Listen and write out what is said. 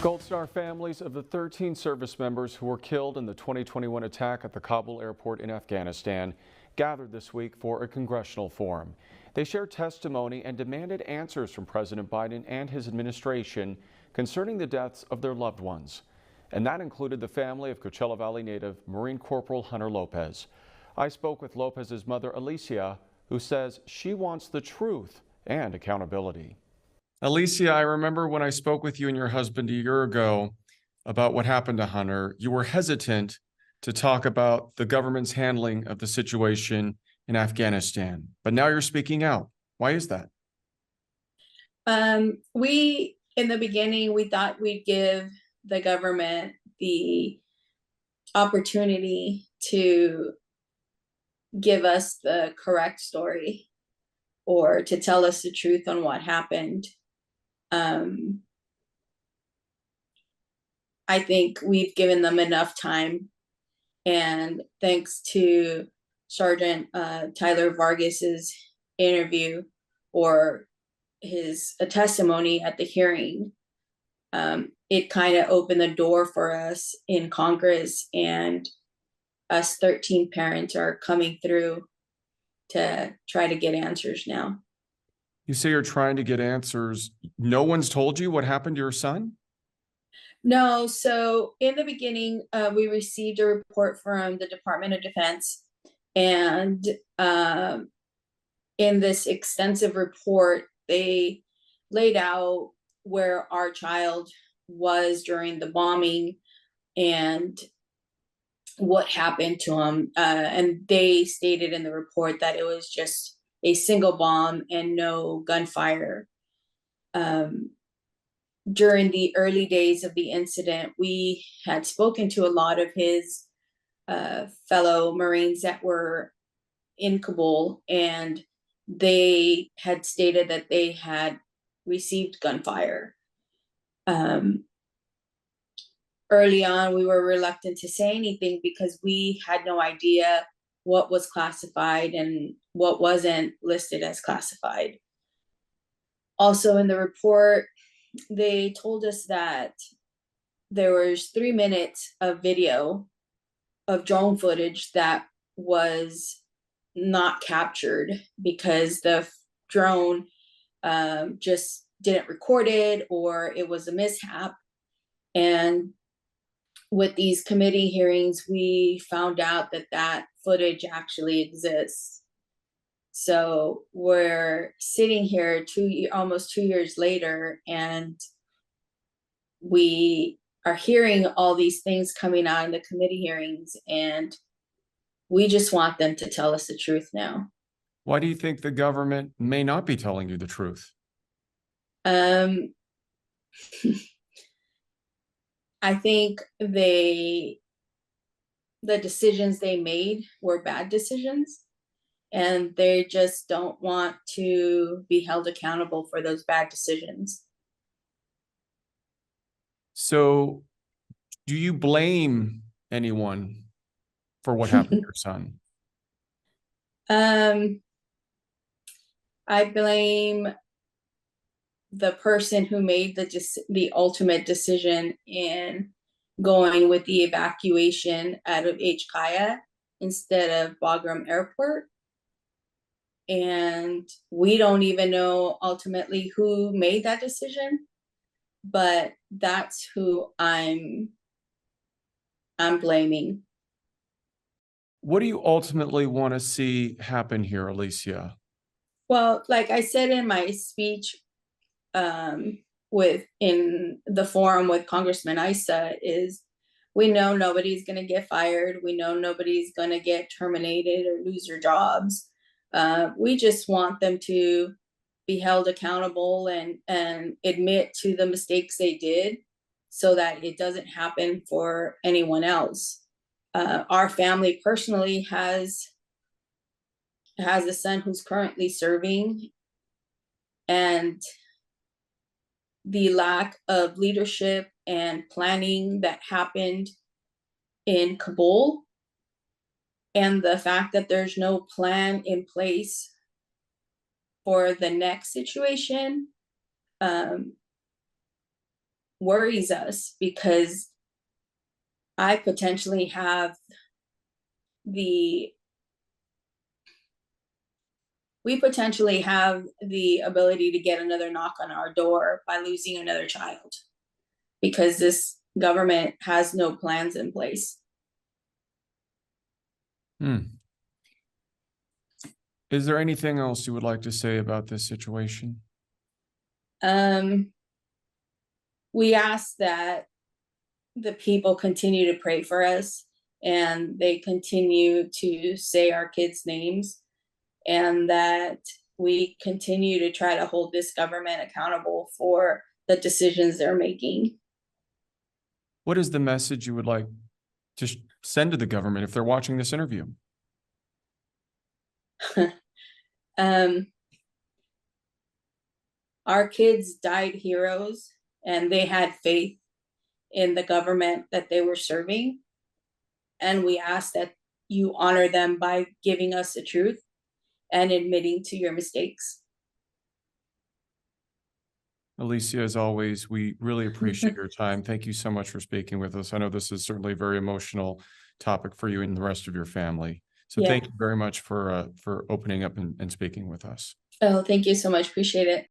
Gold Star families of the 13 service members who were killed in the 2021 attack at the Kabul airport in Afghanistan gathered this week for a congressional forum. They shared testimony and demanded answers from President Biden and his administration concerning the deaths of their loved ones. And that included the family of Coachella Valley native Marine Corporal Hunter Lopez. I spoke with Lopez's mother, Alicia, who says she wants the truth and accountability. Alicia, I remember when I spoke with you and your husband a year ago about what happened to Hunter, you were hesitant to talk about the government's handling of the situation in Afghanistan, but now you're speaking out. Why is that? In the beginning, we thought we'd give the government the opportunity to give us the correct story or to tell us the truth on what happened. I think we've given them enough time, and thanks to Sergeant Tyler Vargas's interview or his testimony at the hearing, it kind of opened the door for us in Congress, and us 13 parents are coming through to try to get answers now. You say you're trying to get answers. No one's told you what happened to your son? No. So in the beginning, we received a report from the Department of Defense, and in this extensive report, they laid out where our child was during the bombing and what happened to him. And they stated in the report that it was just a single bomb and no gunfire. During the early days of the incident, we had spoken to a lot of his fellow Marines that were in Kabul, and they had stated that they had received gunfire. Early on, we were reluctant to say anything because we had no idea what was classified and what wasn't listed as classified. Also in the report, they told us that there was 3 minutes of video of drone footage that was not captured because the drone just didn't record it, or it was a mishap. And with these committee hearings, we found out that that footage actually exists. So we're sitting here almost 2 years later, and we are hearing all these things coming out in the committee hearings, and we just want them to tell us the truth now. Why do you think the government may not be telling you the truth? I think the decisions they made were bad decisions, and they just don't want to be held accountable for those bad decisions. So do you blame anyone for what happened to your son? I blame the person who made the ultimate decision in going with the evacuation out of Kaya instead of Bagram Airport. And we don't even know ultimately who made that decision, but that's who I'm blaming. What do you ultimately want to see happen here, Alicia? Well, like I said in my speech, in the forum with Congressman Issa, is we know nobody's going to get fired. We know nobody's going to get terminated or lose their jobs. We just want them to be held accountable and admit to the mistakes they did so that it doesn't happen for anyone else. Our family personally has a son who's currently serving, and the lack of leadership and planning that happened in Kabul, and the fact that there's no plan in place for the next situation, worries us because I potentially have the we potentially have the ability to get another knock on our door by losing another child because this government has no plans in place. Is there anything else you would like to say about this situation? We ask that the people continue to pray for us and they continue to say our kids' names, and that we continue to try to hold this government accountable for the decisions they're making. What is the message you would like to send to the government if they're watching this interview? Our kids died heroes and they had faith in the government that they were serving. And we ask that you honor them by giving us the truth and admitting to your mistakes. Alicia, as always, we really appreciate your time. Thank you so much for speaking with us. I know this is certainly a very emotional topic for you and the rest of your family. So Yeah. thank you very much for opening up and speaking with us. Oh, thank you so much. Appreciate it.